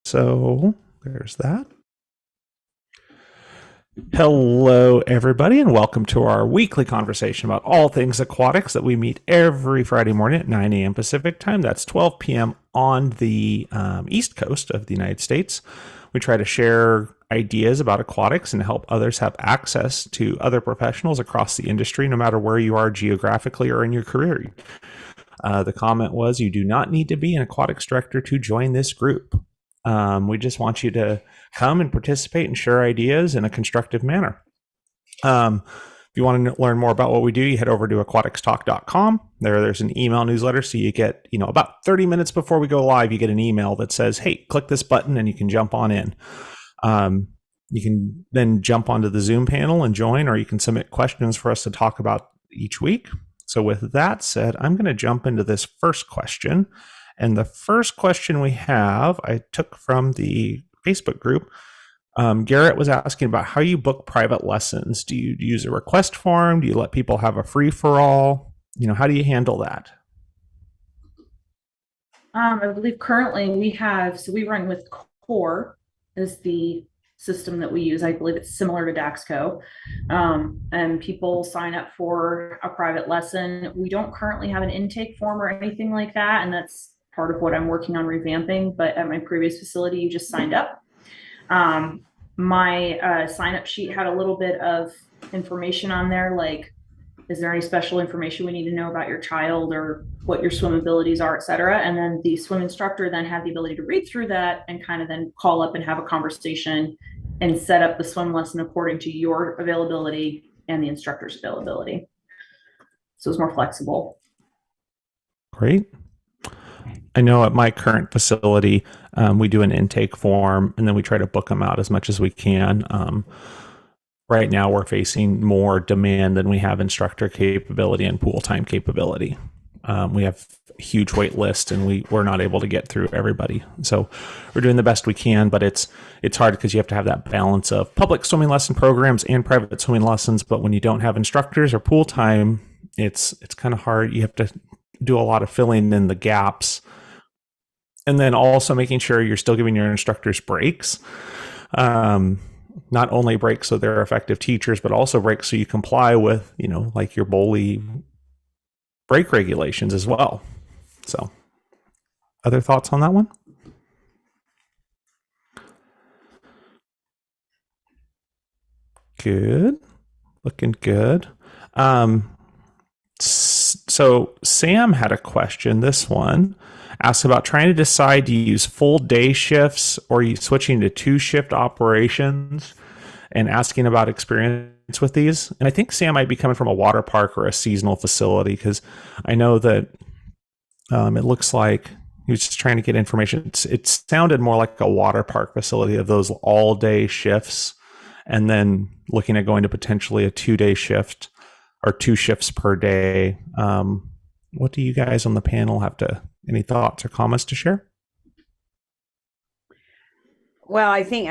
So there's that. Hello, everybody, and welcome to our weekly conversation about all things aquatics that we meet every Friday morning at 9 a.m. Pacific time. That's 12 p.m. on the East Coast of the United States. We try to share ideas about aquatics and help others have access to other professionals across the industry, no matter where you are geographically or in your career. The comment was, you do not need to be an aquatics director to join this group. We just want you to come and participate and share ideas in a constructive manner. If you want to learn more about what we do, you head over to aquaticstalk.com. There's an email newsletter, so you get, about 30 minutes before we go live, you get an email that says, hey, click this button and you can jump on in. You can then jump onto the Zoom panel and join, or you can submit questions for us to talk about each week. So with that said, I'm going to jump into this first question. And the first question we have, I took from the Facebook group. Garrett was asking about how you book private lessons. Do you use a request form? Do you let people have a free-for-all? How do you handle that? I believe currently we run with Core is the system that we use. I believe it's similar to Daxco. And people sign up for a private lesson. We don't currently have an intake form or anything like that. And that's part of what I'm working on revamping. But at my previous facility, you just signed up. My sign up sheet had a little bit of information on there, like, is there any special information we need to know about your child or what your swim abilities are, et cetera? And then the swim instructor then had the ability to read through that and kind of then call up and have a conversation and set up the swim lesson according to your availability and the instructor's availability. So it's more flexible. Great. I know at my current facility, we do an intake form and then we try to book them out as much as we can. Right now, we're facing more demand than we have instructor capability and pool time capability. We have a huge wait list, and we're not able to get through everybody. So we're doing the best we can, but it's hard because you have to have that balance of public swimming lesson programs and private swimming lessons. But when you don't have instructors or pool time, it's kind of hard. You have to do a lot of filling in the gaps, and then also making sure you're still giving your instructors breaks. Not only breaks so they're effective teachers, but also breaks so you comply with, like your BOLI break regulations as well. So, other thoughts on that one? Good. Looking good. So Sam had a question. This one asks about trying to decide to use full day shifts or you switching to 2-shift operations, and asking about experience with these. And I think Sam might be coming from a water park or a seasonal facility, because I know that it looks like he was just trying to get information. It sounded more like a water park facility of those all day shifts, and then looking at going to potentially a 2-day shift or 2 shifts per day. What do you guys on the panel have any thoughts or comments to share? Well, I think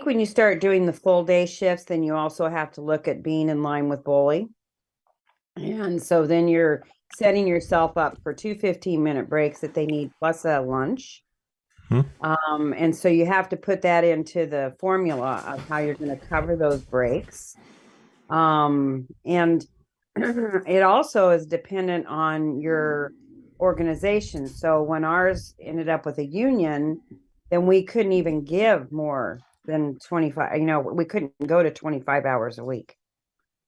when you start doing the full day shifts, then you also have to look at being in line with BOLI. And so then you're setting yourself up for 2 15-minute breaks that they need, plus a lunch. And so you have to put that into the formula of how you're going to cover those breaks. And it also is dependent on your organization. So when ours ended up with a union, then we couldn't even give more than 25, we couldn't go to 25 hours a week.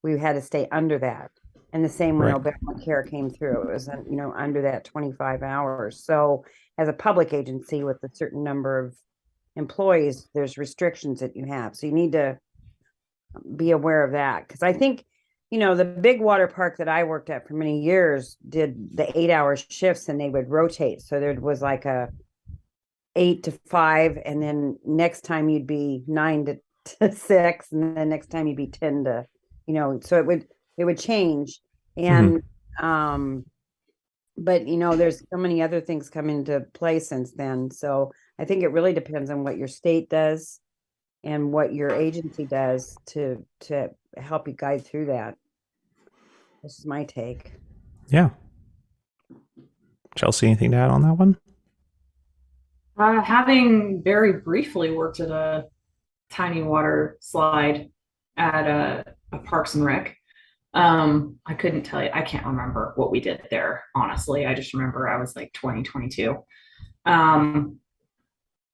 We had to stay under that. And the same when Obamacare came through, it was, under that 25 hours. So as a public agency with a certain number of employees, there's restrictions that you have. So you need to be aware of that. Because I think, the big water park that I worked at for many years did the 8-hour shifts, and they would rotate. So there was like a 8 to 5, and then next time you'd be 9 to 6, and then next time you'd be 10 to, so it would change. And but there's so many other things come into play since then. So I think it really depends on what your state does and what your agency does to help you guide through that. This is my take. Yeah. Chelsea, anything to add on that one? Having very briefly worked at a tiny water slide at a Parks and Rec, I couldn't tell you. I can't remember what we did there, honestly. I just remember I was like 20, 22. Um,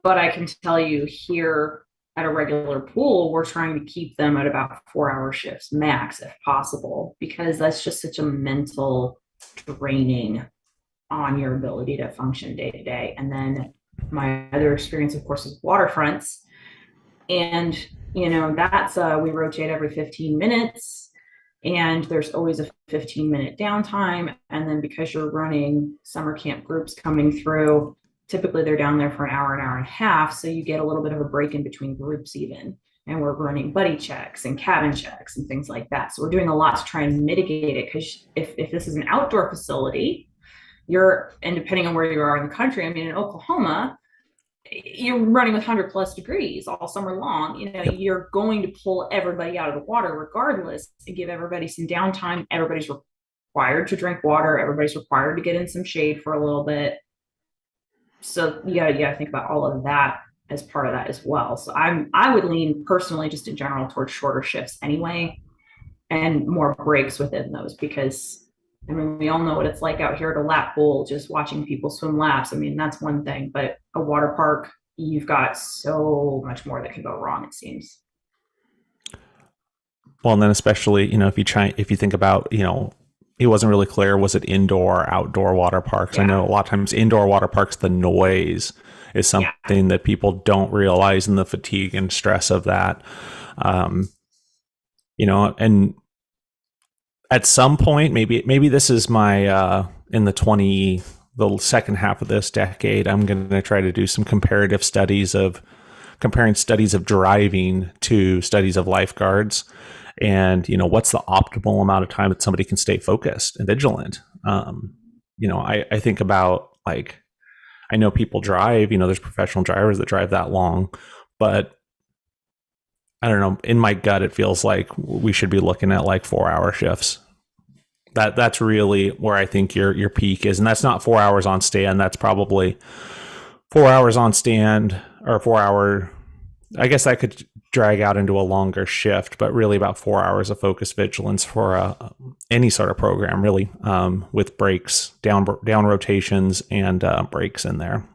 but I can tell you here at a regular pool, we're trying to keep them at about 4 hour shifts max if possible, because that's just such a mental draining on your ability to function day to day. And then my other experience, of course, is waterfronts. And, that's we rotate every 15 minutes and there's always a 15-minute downtime. And then because you're running summer camp groups coming through, typically they're down there for an hour and a half. So you get a little bit of a break in between groups, even. And we're running buddy checks and cabin checks and things like that. So we're doing a lot to try and mitigate it, because if this is an outdoor facility, and depending on where you are in the country, I mean, in Oklahoma, you're running with 100+ degrees all summer long. Yep. You're going to pull everybody out of the water regardless, and give everybody some downtime. Everybody's required to drink water. Everybody's required to get in some shade for a little bit. So you gotta think about all of that as part of that as well. So I would lean personally, just in general, towards shorter shifts anyway, and more breaks within those, because I mean, we all know what it's like out here at a lap pool, just watching people swim laps. I mean, that's one thing, but a water park, you've got so much more that can go wrong, it seems. Well, and then especially, if you think about, it wasn't really clear, was it indoor or outdoor water parks? Yeah. I know a lot of times indoor water parks, the noise is something that people don't realize, and the fatigue and stress of that. And at some point, maybe this is my in the second half of this decade, I'm going to try to do some comparative studies of comparing studies of driving to studies of lifeguards, and what's the optimal amount of time that somebody can stay focused and vigilant. I think about, like, I know people drive, there's professional drivers that drive that long, but I don't know, in my gut, it feels like we should be looking at like 4 hour shifts. That's really where I think your peak is. And that's not 4 hours on stand. That's probably 4 hours on stand, or 4 hour. I guess I could drag out into a longer shift, but really about 4 hours of focused vigilance for any sort of program, really, with breaks, down rotations, and breaks in there.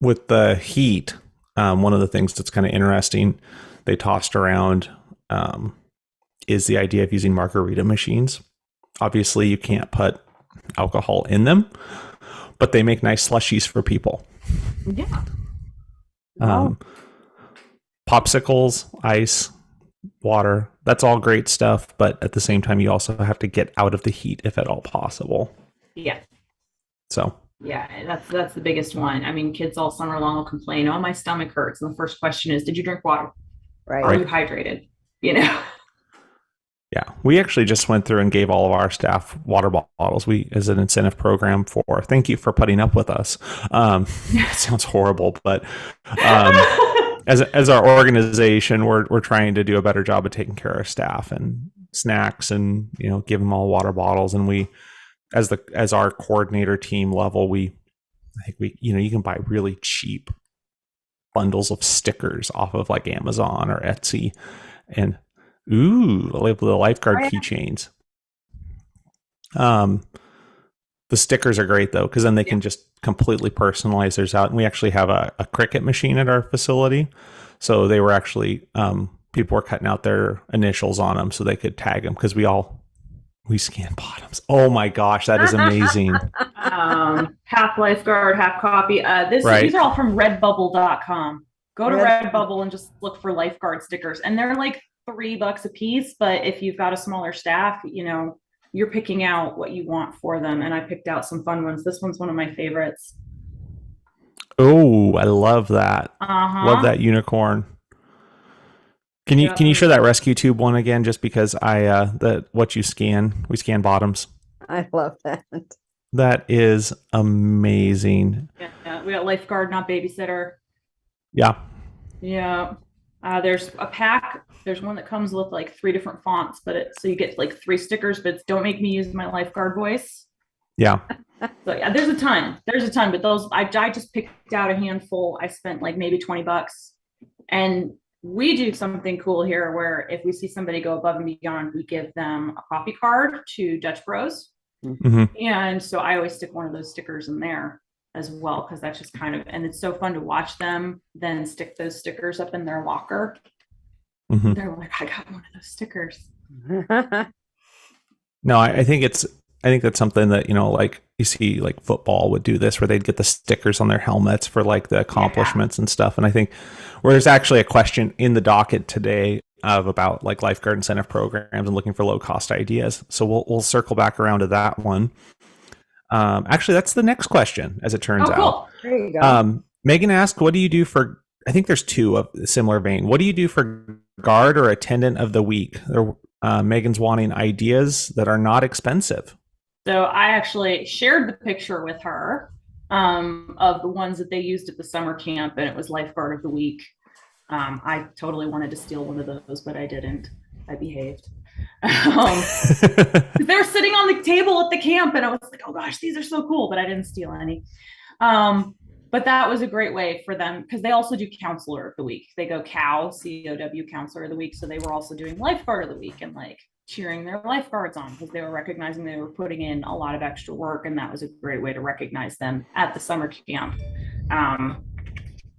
With the heat, one of the things that's kind of interesting, they tossed around is the idea of using margarita machines. Obviously, you can't put alcohol in them, but they make nice slushies for people. Yeah. Popsicles, ice, water, that's all great stuff, but at the same time, you also have to get out of the heat if at all possible. Yeah. So. Yeah, that's the biggest one. I mean, kids all summer long will complain, "Oh, my stomach hurts," and the first question is, "Did you drink water? Right. Are you hydrated?" Yeah, we actually just went through and gave all of our staff water bottles. As an incentive program for thank you for putting up with us. It sounds horrible, but as our organization, we're trying to do a better job of taking care of staff and snacks, and give them all water bottles. And we, as our coordinator team level, I think you can buy really cheap bundles of stickers off of like Amazon or Etsy, and the lifeguard keychains. The stickers are great though, because then they can just completely personalize theirs out. And we actually have a Cricut machine at our facility, so they were actually people were cutting out their initials on them so they could tag them, because we scan bottoms. Oh my gosh, that is amazing. Half lifeguard, half coffee. These are all from redbubble.com. Go to Redbubble and just look for lifeguard stickers, and they're like $3 a piece. But if you've got a smaller staff, you're picking out what you want for them. And I picked out some fun ones. This one's one of my favorites. Oh, I love that. Love that unicorn. Can you show that rescue tube one again? Just because we scan bottoms. I love that. That is amazing. Yeah, we got lifeguard, not babysitter. Yeah. Yeah. There's a pack. There's one that comes with like 3 different fonts, so you get like 3 stickers, but don't make me use my lifeguard voice. Yeah. So yeah, there's a ton. There's a ton, but those I just picked out a handful. I spent like maybe $20. And we do something cool here where if we see somebody go above and beyond, we give them a coffee card to Dutch Bros. Hmm. And so I always stick one of those stickers in there as well, because that's just kind of, and it's so fun to watch them then stick those stickers up in their locker. Hmm. They're like, I got one of those stickers. No, I think I think that's something that, like you see like football would do this where they'd get the stickers on their helmets for like the accomplishments and stuff. And I think where there's actually a question in the docket today of about like lifeguard incentive programs and looking for low cost ideas. So we'll circle back around to that one. Actually, that's the next question, as it turns Oh, out. cool. There you go. Megan asked, what do you do for, I think there's two of a similar vein. What do you do for guard or attendant of the week? Megan's wanting ideas that are not expensive. So I actually shared the picture with her of the ones that they used at the summer camp, and it was lifeguard of the week. I totally wanted to steal one of those, but I didn't. I behaved. They were sitting on the table at the camp, and I was like, oh gosh, these are so cool, but I didn't steal any. But that was a great way for them, because they also do counselor of the week. They go COW, counselor of the week. So they were also doing lifeguard of the week and like cheering their lifeguards on, because they were recognizing they were putting in a lot of extra work. And that was a great way to recognize them at the summer camp.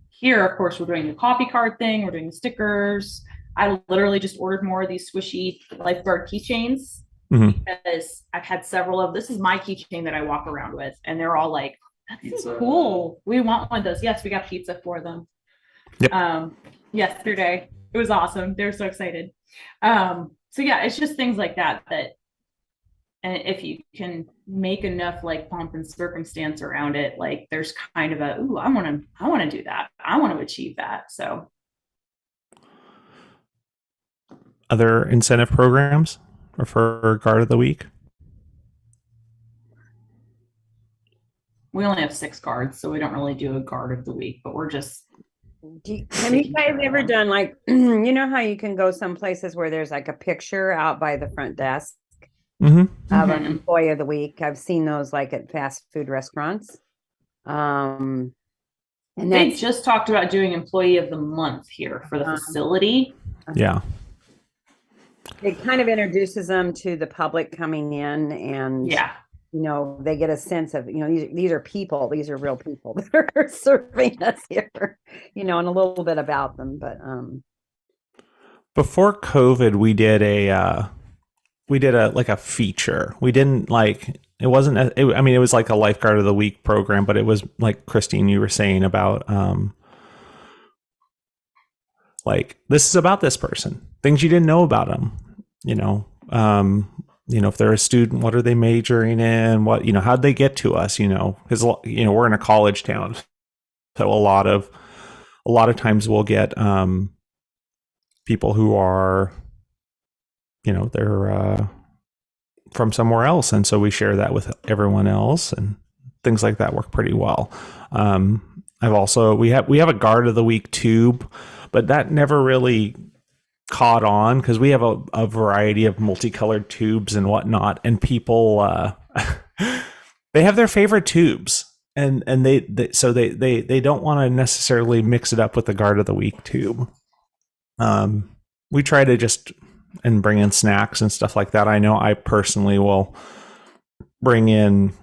Here, of course, we're doing the coffee card thing. We're doing the stickers. I literally just ordered more of these squishy lifeguard keychains, because I've had several of, this is my keychain that I walk around with, and they're all like, that's cool. We want one of those. Yes, we got pizza for them. Yep. Yesterday. It was awesome. They're so excited. So yeah, it's just things like that, and if you can make enough like pomp and circumstance around it, like there's kind of a, ooh, I want to do that. I want to achieve that. So other incentive programs or for guard of the week? we only have 6 cards, so we don't really do a guard of the week, but we're just. Have you guys ever done like, you know how you can go some places where there's like a picture out by the front desk of an employee of the week? I've seen those like at fast food restaurants. And they just talked about doing employee of the month here for the facility. Yeah. It kind of introduces them to the public coming in, and yeah, they get a sense of, these are people, these are real people that are serving us here, and a little bit about them. But before COVID, we did a like a feature. We didn't like, it wasn't, it was like a lifeguard of the week program, but it was like Christine, you were saying about, like, this is about this person, things you didn't know about them, if they're a student, what are they majoring in? What, how'd they get to us? Because, we're in a college town. So a lot of times we'll get people who are, they're from somewhere else. And so we share that with everyone else, and things like that work pretty well. we have a guard of the week tube, but that never really caught on because we have a variety of multicolored tubes and whatnot, and people they have their favorite tubes, and they don't want to necessarily mix it up with the guard of the week tube. We try to just and bring in snacks and stuff like that. I know I personally will bring in,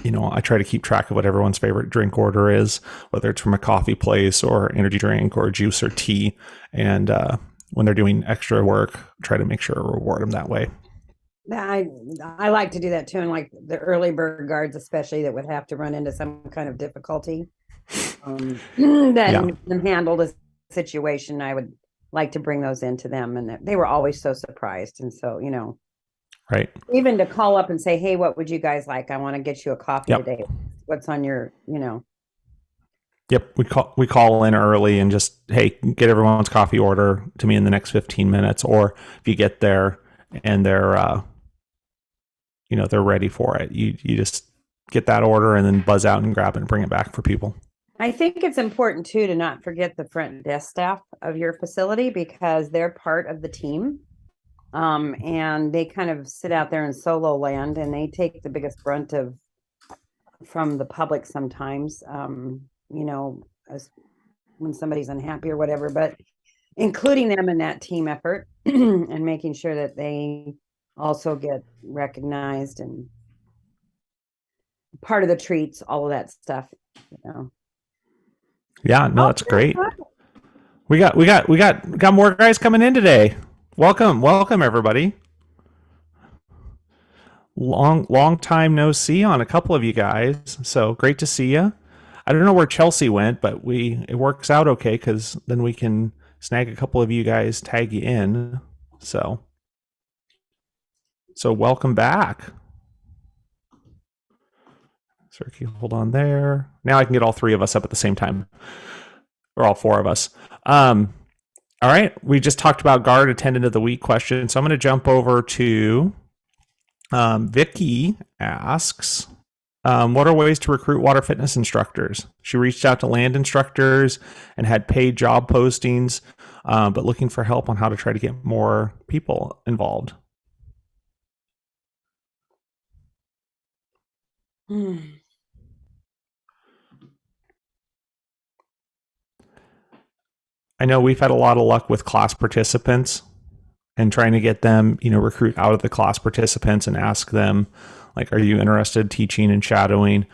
I try to keep track of what everyone's favorite drink order is, whether it's from a coffee place or energy drink or juice or tea, and when they're doing extra work, try to make sure to reward them that way. I like to do that too, and like the early bird guards, especially, that would have to run into some kind of difficulty, then handle the situation. I would like to bring those into them, and they were always so surprised. And so, right, even to call up and say, hey, what would you guys like? I want to get you a coffee today. What's on your, Yep, we call in early and just, hey, get everyone's coffee order to me in the next 15 minutes. Or if you get there and they're they're ready for it, you just get that order and then buzz out and grab it and bring it back for people. I think it's important too to not forget the front desk staff of your facility, because they're part of the team. And they kind of sit out there in solo land, and they take the biggest brunt of from the public sometimes, as when somebody's unhappy or whatever, but including them in that team effort and making sure that they also get recognized and part of the treats, all of that stuff, you know. Yeah, no, that's great. We got more guys coming in today. Welcome everybody. Long time no see on a couple of you guys. So great to see you. I don't know where Chelsea went, but it works out okay because then we can snag a couple of you guys, tag you in. So welcome back. Cirky, hold on there. Now I can get all three of us up at the same time, or all four of us. All right, we just talked about guard attendant of the week question, so I'm going to jump over to Vicky asks, what are ways to recruit water fitness instructors? She reached out to land instructors and had paid job postings, but looking for help on how to try to get more people involved. I know we've had a lot of luck with class participants and trying to get them, recruit out of the class participants and ask them, like, are you interested in teaching and shadowing?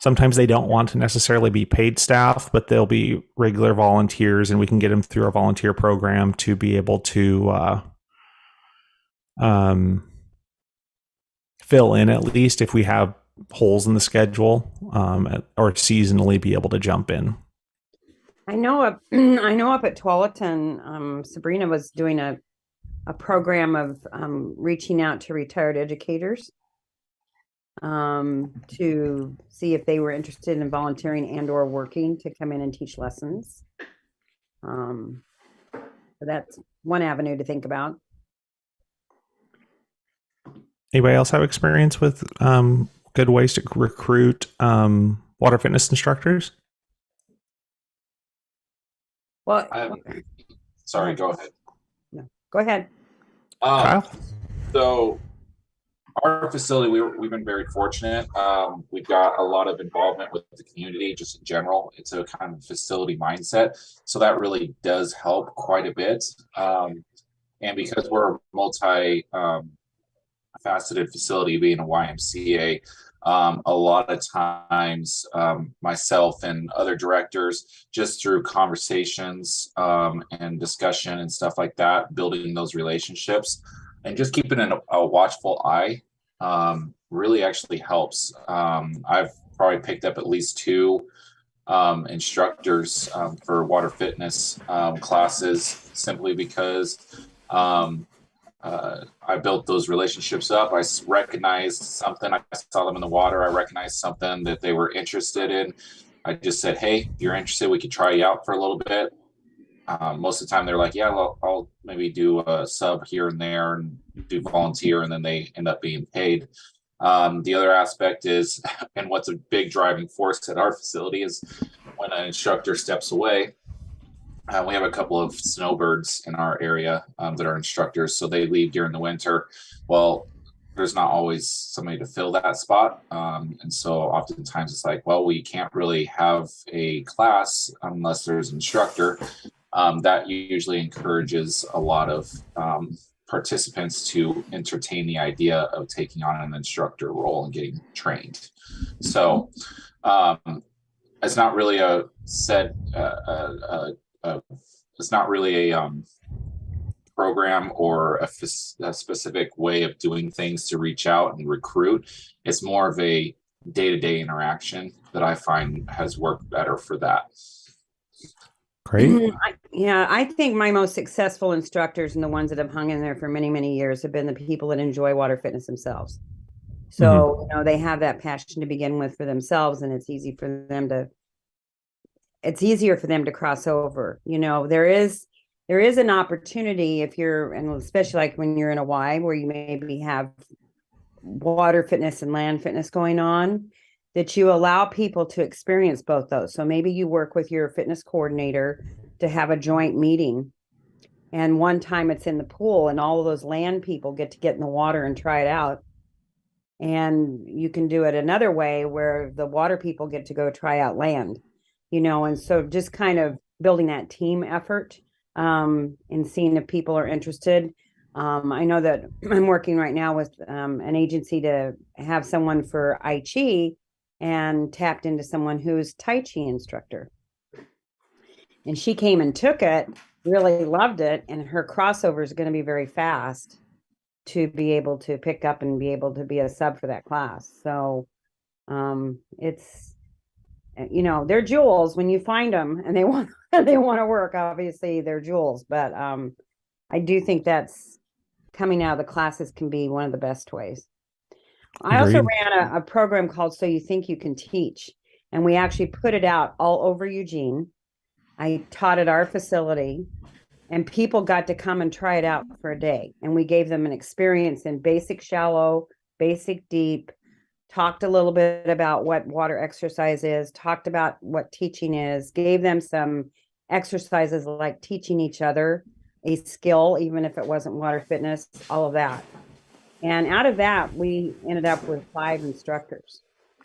Sometimes they don't want to necessarily be paid staff, but they'll be regular volunteers, and we can get them through our volunteer program to be able to fill in, at least if we have holes in the schedule, or seasonally be able to jump in. I know up at Tualatin, Sabrina was doing a program of reaching out to retired educators to see if they were interested in volunteering and or working to come in and teach lessons. So that's one avenue to think about. Anybody else have experience with good ways to recruit water fitness instructors? Well, sorry, go ahead. No, go ahead. Kyle? So our facility, we've been very fortunate. We've got a lot of involvement with the community just in general. It's a kind of facility mindset. So that really does help quite a bit. And because we're a multi-faceted facility, being a YMCA, a lot of times myself and other directors, just through conversations and discussion and stuff like that, building those relationships and just keeping a watchful eye really actually helps. I've probably picked up at least 2 instructors for water fitness classes simply because I built those relationships up. I recognized something. I saw them in the water. I recognized something that they were interested in. I just said, hey, you're interested, we could try you out for a little bit. Most of the time they're like, yeah, well, I'll maybe do a sub here and there and do volunteer, and then they end up being paid. The other aspect is, and what's a big driving force at our facility, is when an instructor steps away. We have a couple of snowbirds in our area that are instructors, so they leave during the winter. Well, there's not always somebody to fill that spot, and so oftentimes it's like, well, we can't really have a class unless there's an instructor. That usually encourages a lot of participants to entertain the idea of taking on an instructor role and getting trained. So it's not really a set it's not really a program or a specific way of doing things to reach out and recruit. It's more of a day-to-day interaction that I find has worked better for that. Great. Yeah, I think my most successful instructors and the ones that have hung in there for many, many years have been the people that enjoy water fitness themselves. So, they have that passion to begin with for themselves, and it's easier for them to cross over. There is an opportunity if you're, and especially like when you're in a Y where you maybe have water fitness and land fitness going on, that you allow people to experience both those. So maybe you work with your fitness coordinator to have a joint meeting, and one time it's in the pool and all of those land people get in the water and try it out. And you can do it another way where the water people get to go try out land, and so just kind of building that team effort, and seeing if people are interested. I know that I'm working right now with an agency to have someone for I Chi, and tapped into someone who's Tai Chi instructor. And she came and took it, really loved it, and her crossover is going to be very fast to be able to pick up and be able to be a sub for that class. So it's they're jewels when you find them and they want they want to work. Obviously, they're jewels, but I do think that's coming out of the classes can be one of the best ways. I also Agreed. ran a program called So You Think You Can Teach, and we actually put it out all over Eugene. I taught at our facility, and people got to come and try it out for a day. And we gave them an experience in basic shallow, basic deep, talked a little bit about what water exercise is, talked about what teaching is, gave them some exercises like teaching each other a skill, even if it wasn't water fitness, all of that. And out of that, we ended up with 5 instructors.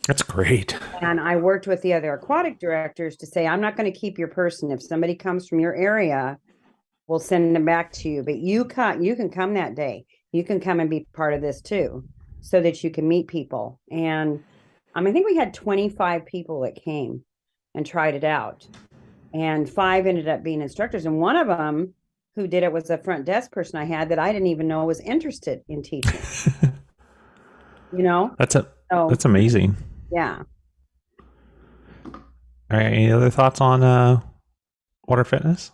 That's great. And I worked with the other aquatic directors to say, I'm not going to keep your person. If somebody comes from your area, we'll send them back to you. But you can come that day. You can come and be part of this too, so that you can meet people. And I think we had 25 people that came and tried it out. And 5 ended up being instructors. And one of them who did it was a front desk person I had that I didn't even know was interested in teaching. That's amazing. Yeah. All right. Any other thoughts on water fitness?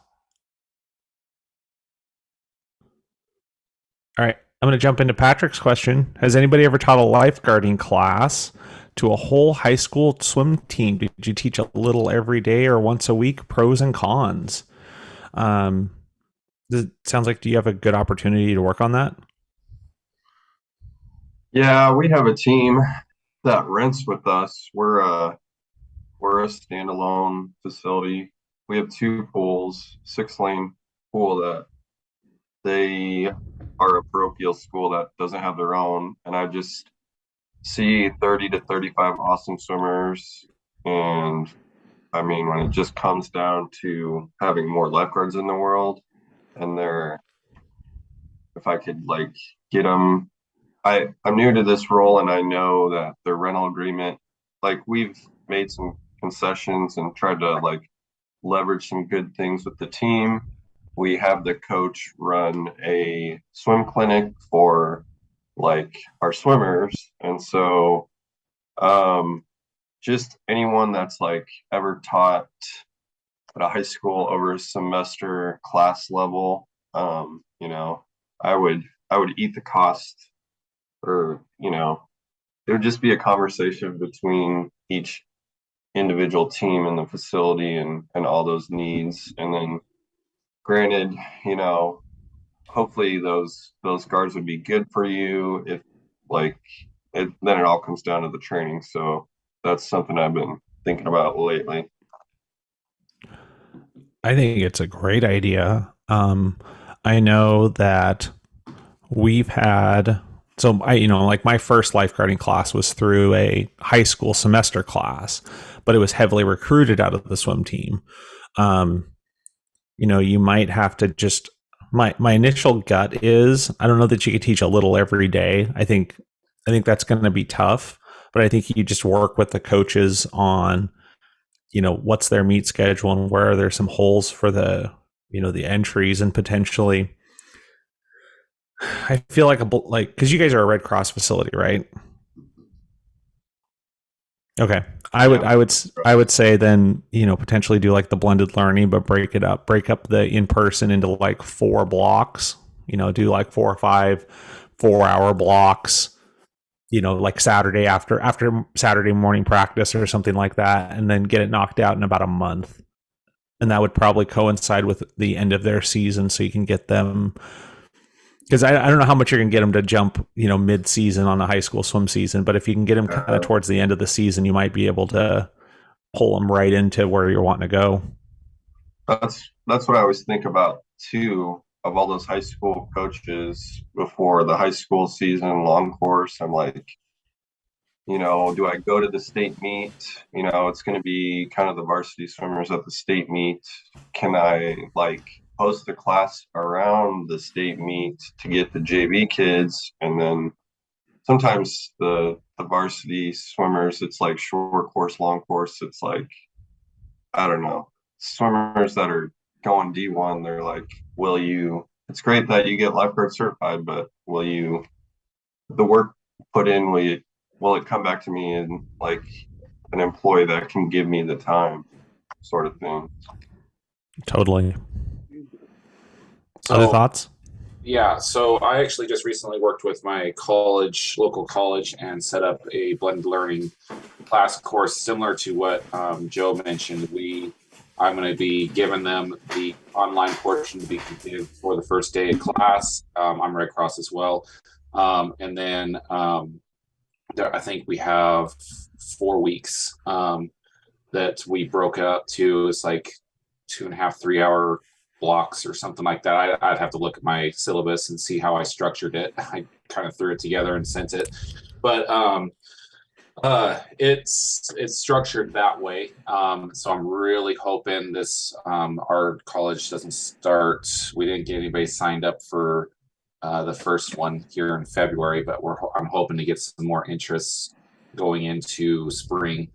All right. I'm going to jump into Patrick's question. Has anybody ever taught a lifeguarding class to a whole high school swim team? Did you teach a little every day or once a week? Pros and cons. It sounds like, do you have a good opportunity to work on that? Yeah, we have a team that rents with us. We're a standalone facility. We have 2 pools, 6-lane pool that they are a parochial school that doesn't have their own. And I just see 30 to 35 awesome swimmers. And I mean, when it just comes down to having more lifeguards in the world, and if I could like get them, I'm new to this role, and I know that their rental agreement, like we've made some concessions and tried to like leverage some good things with the team. We have the coach run a swim clinic for like our swimmers. And so just anyone that's like ever taught at a high school over a semester class level, I would eat the cost, or it would just be a conversation between each individual team in the facility and all those needs. And then granted, hopefully those guards would be good for you if then it all comes down to the training. So that's something I've been thinking about lately. I think it's a great idea. I know that we've had, like my first lifeguarding class was through a high school semester class, but it was heavily recruited out of the swim team. You might have to just, my initial gut is, I don't know that you could teach a little every day. I think that's going to be tough, but I think you just work with the coaches on, what's their meet schedule and where are there some holes for the entries, and potentially, I feel like because you guys are a Red Cross facility, right? Okay. I would say then, potentially do like the blended learning, but break up the in-person into like 4 blocks, do like 4 or 5 4-hour blocks, like Saturday after Saturday morning practice or something like that, and then get it knocked out in about a month. And that would probably coincide with the end of their season, so you can get them, because I don't know how much you're going to get them to jump, mid-season on the high school swim season. But if you can get them kind of towards the end of the season, you might be able to pull them right into where you're wanting to go. That's what I always think about too, of all those high school coaches before the high school season long course. I'm like, do I go to the state meet? It's going to be kind of the varsity swimmers at the state meet. Can I like host a class around the state meet to get the JV kids? And then sometimes the varsity swimmers, it's like short course, long course. It's like, I don't know, swimmers that are going D1, they're like, it's great that you get lifeguard certified, but the work put in, will it come back to me in like an employee that can give me the time sort of thing? Totally. So, Other thoughts? Yeah, so I actually just recently worked with my local college, and set up a blended learning class course similar to what Joe mentioned. I'm going to be giving them the online portion to be completed for the first day of class. I'm Red Cross as well. And then I think we have 4 weeks that we broke up to. It's like 2.5, 3 hour blocks or something like that. I'd have to look at my syllabus and see how I structured it. I kind of threw it together and sent it, but it's structured that way. So I'm really hoping our college doesn't start. We didn't get anybody signed up for the first one here in February, but I'm hoping to get some more interest going into spring,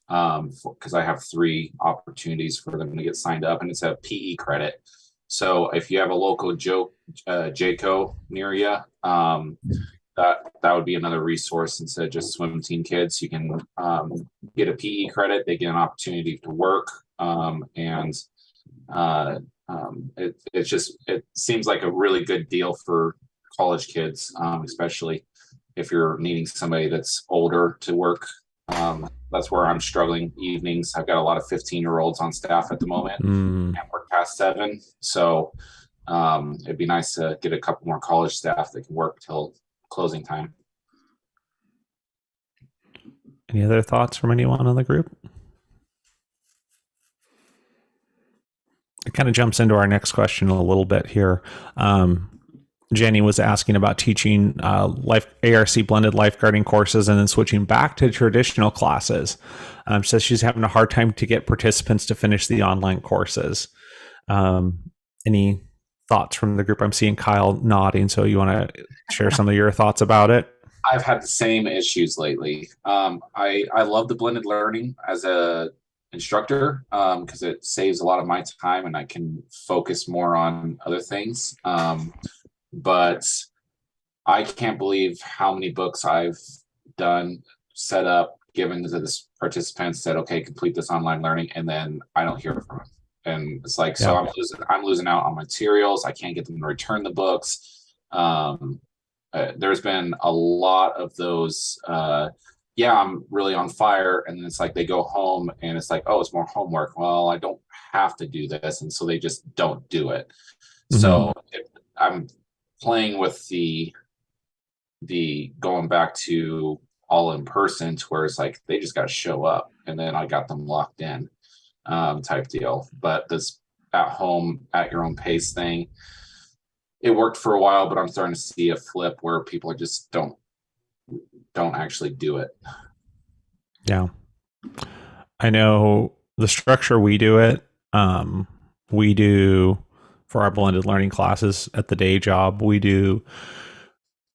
because I have 3 opportunities for them to get signed up, and it's a PE credit. So if you have a local JCO near you, that would be another resource. Instead of just swim team kids, you can get a PE credit. They get an opportunity to work, and it seems like a really good deal for college kids, especially if you're needing somebody that's older to work. That's where I'm struggling evenings. I've got a lot of 15-year-olds on staff at the moment, and work past 7. So it'd be nice to get a couple more college staff that can work till closing time. Any other thoughts from anyone on the group? It kind of jumps into our next question a little bit here. Jenny was asking about teaching ARC blended lifeguarding courses and then switching back to traditional classes. Says she's having a hard time to get participants to finish the online courses. Any thoughts from the group? I'm seeing Kyle nodding, so you want to share some of your thoughts about it? I've had the same issues lately. I love the blended learning as a instructor, because it saves a lot of my time and I can focus more on other things. But I can't believe how many books I've done, set up, given to the participants, said, okay, complete this online learning, and then I don't hear from them. And it's like, so I'm losing out on materials. I can't get them to return the books. There's been a lot of those. I'm really on fire. And then it's like they go home and it's like, oh, it's more homework. Well, I don't have to do this. And so they just don't do it. Mm-hmm. So I'm playing with the going back to all in person, to where it's like they just got to show up, and then I got them locked in, type deal. But this at home at your own pace thing, it worked for a while, but I'm starting to see a flip where people just don't actually do it. Yeah, I know the structure we do it. We do for our blended learning classes at the day job. We do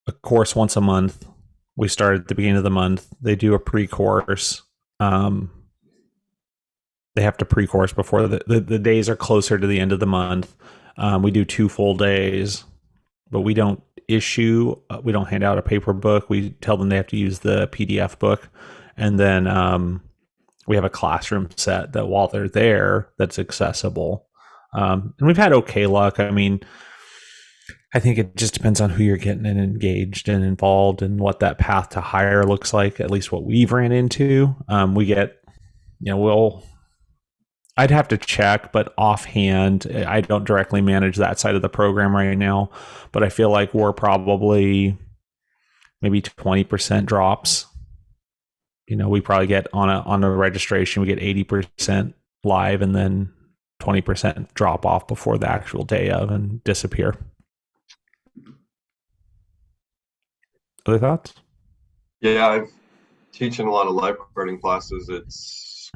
a course once a month. We start at the beginning of the month. They do a pre-course. They have to pre-course before the days are closer to the end of the month. We do 2 full days, but we don't we don't hand out a paper book. We tell them they have to use the PDF book. And then we have a classroom set that while they're there, that's accessible. And we've had okay luck. I mean, I think it just depends on who you're getting and engaged and involved and what that path to hire looks like, at least what we've ran into. We get, I'd have to check, but offhand, I don't directly manage that side of the program right now, but I feel like we're probably maybe 20% drops. We probably get on a registration, we get 80% live and then 20% drop off before the actual day of and disappear. Other thoughts? Yeah, teaching a lot of lifeguarding classes, it's,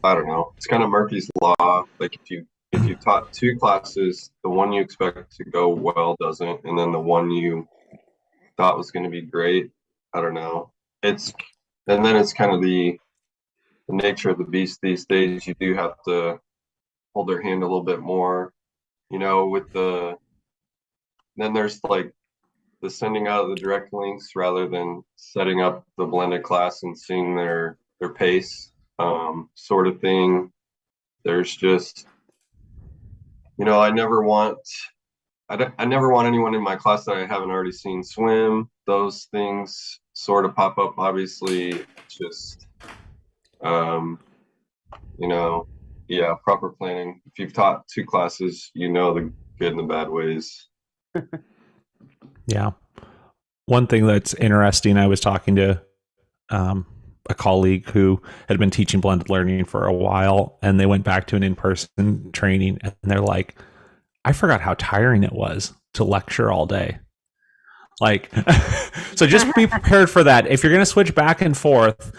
I don't know, it's kind of Murphy's law. Like if you taught 2 classes, the one you expect to go well doesn't, and then the one you thought was going to be great, I don't know. And then it's kind of the nature of the beast these days. You do have to hold their hand a little bit more, with then there's like the sending out of the direct links rather than setting up the blended class and seeing their pace, sort of thing. There's just, I never want I never want anyone in my class that I haven't already seen swim. Those things sort of pop up. Obviously, just you know, yeah, proper planning. If you've taught 2 classes, you know the good and the bad ways. Yeah. One thing that's interesting, I was talking to a colleague who had been teaching blended learning for a while, and they went back to an in-person training, and they're like, I forgot how tiring it was to lecture all day. Like, so just be prepared for that. If you're going to switch back and forth,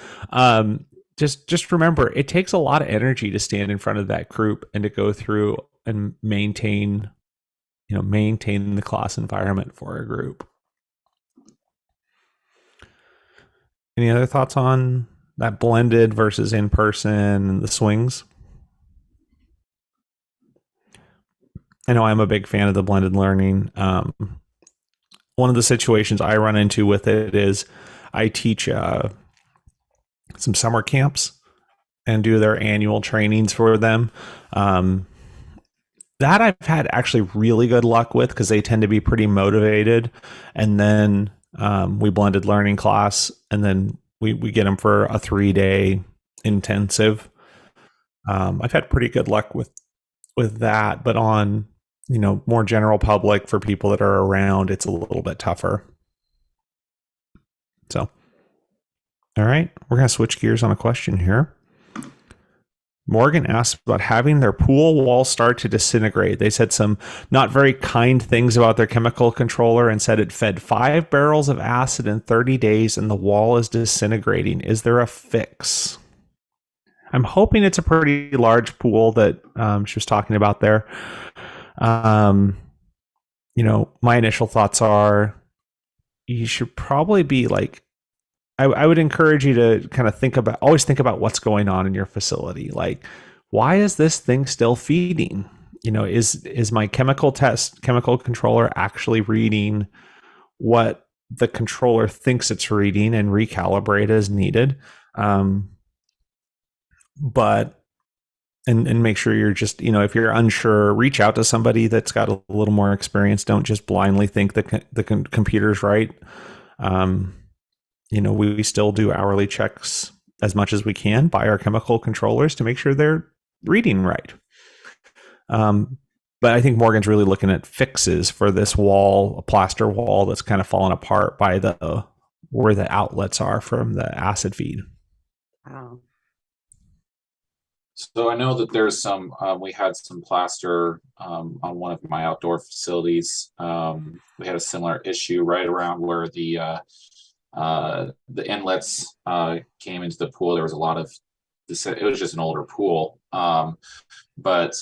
just remember, it takes a lot of energy to stand in front of that group and to go through and maintain the class environment for a group. Any other thoughts on that blended versus in person and the swings? I know I'm a big fan of the blended learning. One of the situations I run into with it is I teach some summer camps and do their annual trainings for them. That I've had actually really good luck with because they tend to be pretty motivated. And then we blended learning class, and then we get them for a 3-day intensive. I've had pretty good luck with that, but on more general public, for people that are around, it's a little bit tougher. So, all right, we're going to switch gears on a question here. Morgan asked about having their pool wall start to disintegrate. They said some not very kind things about their chemical controller and said it fed 5 barrels of acid in 30 days and the wall is disintegrating. Is there a fix? I'm hoping it's a pretty large pool that she was talking about there. My initial thoughts are you should probably be like, I would encourage you to kind of always think about what's going on in your facility. Like, why is this thing still feeding? Is my chemical controller actually reading what the controller thinks it's reading and recalibrate as needed? But make sure you're just, if you're unsure, reach out to somebody that's got a little more experience. Don't just blindly think the computer's right. We still do hourly checks as much as we can by our chemical controllers to make sure they're reading right. But I think Morgan's really looking at fixes for this wall, a plaster wall that's kind of fallen apart by where the outlets are from the acid feed. Wow. So I know that there's we had some plaster on one of my outdoor facilities. We had a similar issue right around where the inlets came into the pool. There was a lot of this. It was just an older pool, but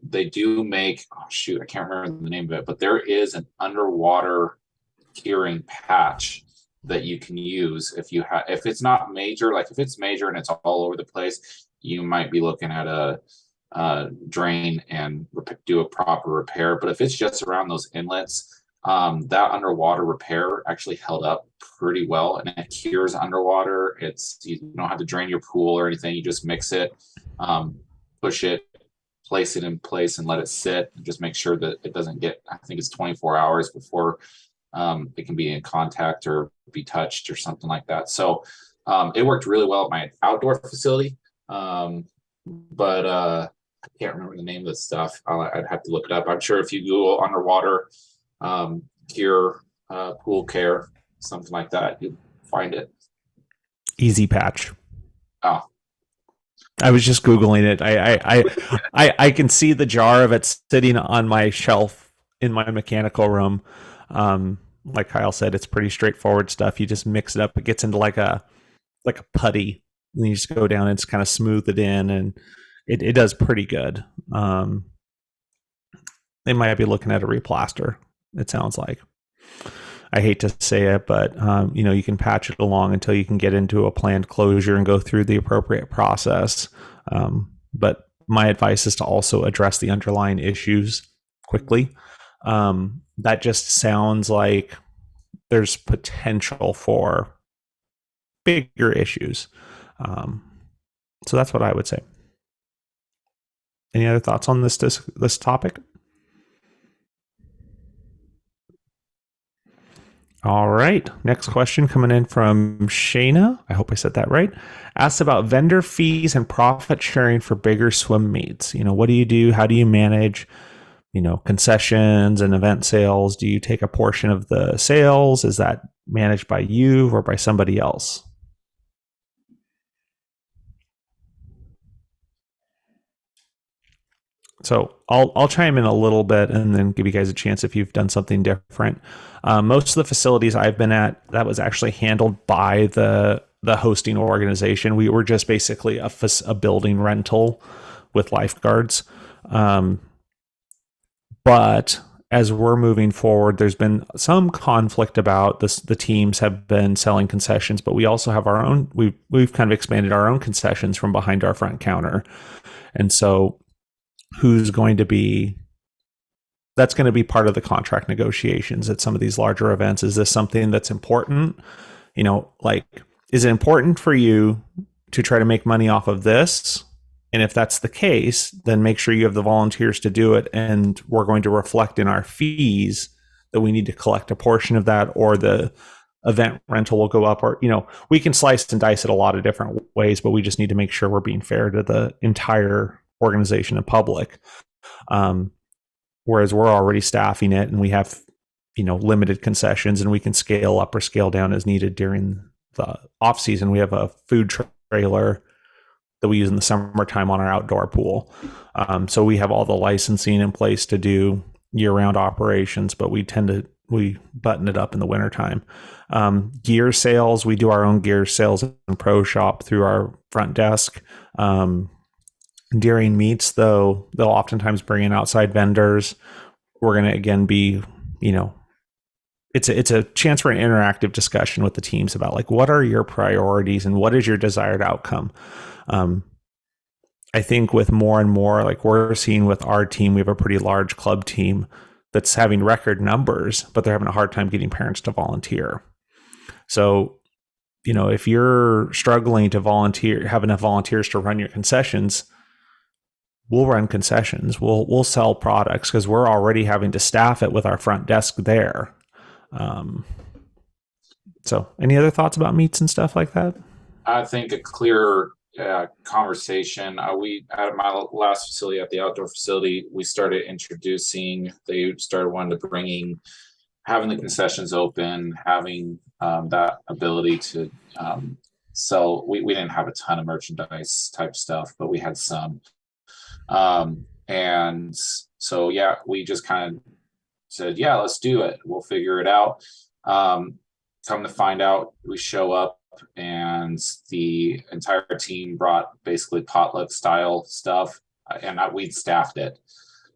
they do make. Oh shoot, I can't remember the name of it. But there is an underwater curing patch that you can use if it's not major. Like if it's major and it's all over the place, you might be looking at a drain and do a proper repair. But if it's just around those inlets, that underwater repair actually held up pretty well, and it cures underwater. You don't have to drain your pool or anything. You just mix it, push it, place it in place, and let it sit. And just make sure that it doesn't get. I think it's 24 hours before it can be in contact or be touched or something like that. So it worked really well at my outdoor facility, but I can't remember the name of the stuff. I'd have to look it up. I'm sure if you Google underwater cure pool care, something like that, you find it. Easy patch. Oh, I was just Googling it. I can see the jar of it sitting on my shelf in my mechanical room. Like Kyle said, it's pretty straightforward stuff. You just mix it up. It gets into like a like a putty, and you just go down and just kind of smooth it in, and it does pretty good. They might be looking at a replaster, it sounds like. I hate to say it, but you can patch it along until you can get into a planned closure and go through the appropriate process. But my advice is to also address the underlying issues quickly. That just sounds like there's potential for bigger issues. So that's what I would say. Any other thoughts on this topic? All right. Next question coming in from Shayna. I hope I said that right. Asks about vendor fees and profit sharing for bigger swim meets. What do you do? How do you manage, concessions and event sales? Do you take a portion of the sales? Is that managed by you or by somebody else? So I'll chime in a little bit and then give you guys a chance if you've done something different. Most of the facilities I've been at, that was actually handled by the hosting organization. We were just basically a building rental with lifeguards. But as we're moving forward, there's been some conflict about this. The teams have been selling concessions, but we also have our own. We've kind of expanded our own concessions from behind our front counter, and so who's going to be? That's going to be part of the contract negotiations at some of these larger events. Is this something that's important? Is it important for you to try to make money off of this? And if that's the case, then make sure you have the volunteers to do it. And we're going to reflect in our fees that we need to collect a portion of that, or the event rental will go up, or, we can slice and dice it a lot of different ways, but we just need to make sure we're being fair to the entire organization and public. Whereas we're already staffing it and we have, limited concessions, and we can scale up or scale down as needed during the off season. We have a food trailer that we use in the summertime on our outdoor pool. So we have all the licensing in place to do year-round operations, but we button it up in the wintertime. Gear sales, we do our own gear sales and pro shop through our front desk. During meets, though, they'll oftentimes bring in outside vendors. We're going to, again, be, it's a chance for an interactive discussion with the teams about what are your priorities and what is your desired outcome. I think with more and more, we're seeing with our team, we have a pretty large club team that's having record numbers, but they're having a hard time getting parents to volunteer. So, if you're struggling to volunteer, have enough volunteers to run your concessions, we'll run concessions. We'll sell products because we're already having to staff it with our front desk there. So any other thoughts about meets and stuff like that? I think a clear conversation. We at my last facility, at the outdoor facility, we started introducing. They started wanting to having the concessions open, having that ability to sell. We didn't have a ton of merchandise type stuff, but we had some. And so we just kind of said, let's do it. We'll figure it out. Come to find out, we show up and the entire team brought basically potluck style stuff, and we'd staffed it.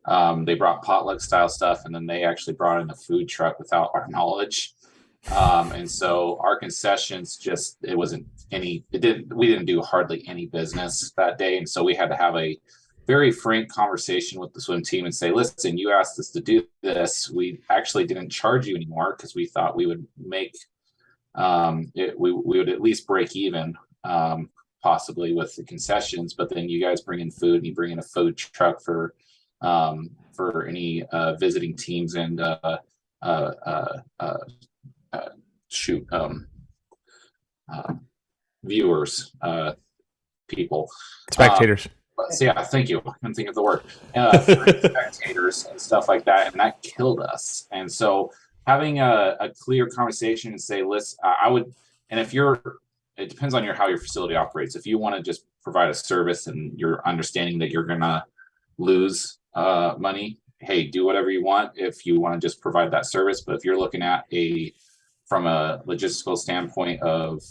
They brought potluck style stuff, and then they actually brought in a food truck without our knowledge. And so our concessions we didn't do hardly any business that day. And so we had to have a very frank conversation with the swim team and say, listen, you asked us to do this. We actually didn't charge you anymore because we thought we would make we would at least break even, possibly with the concessions, but then you guys bring in food and you bring in a food truck for any visiting teams and viewers, people, spectators. Thank you. I couldn't think of the word. Spectators and stuff like that, and that killed us. And so having a clear conversation and say, listen, and it depends on how your facility operates. If you want to just provide a service and you're understanding that you're going to lose money, hey, do whatever you want if you want to just provide that service. But if you're looking at from a logistical standpoint of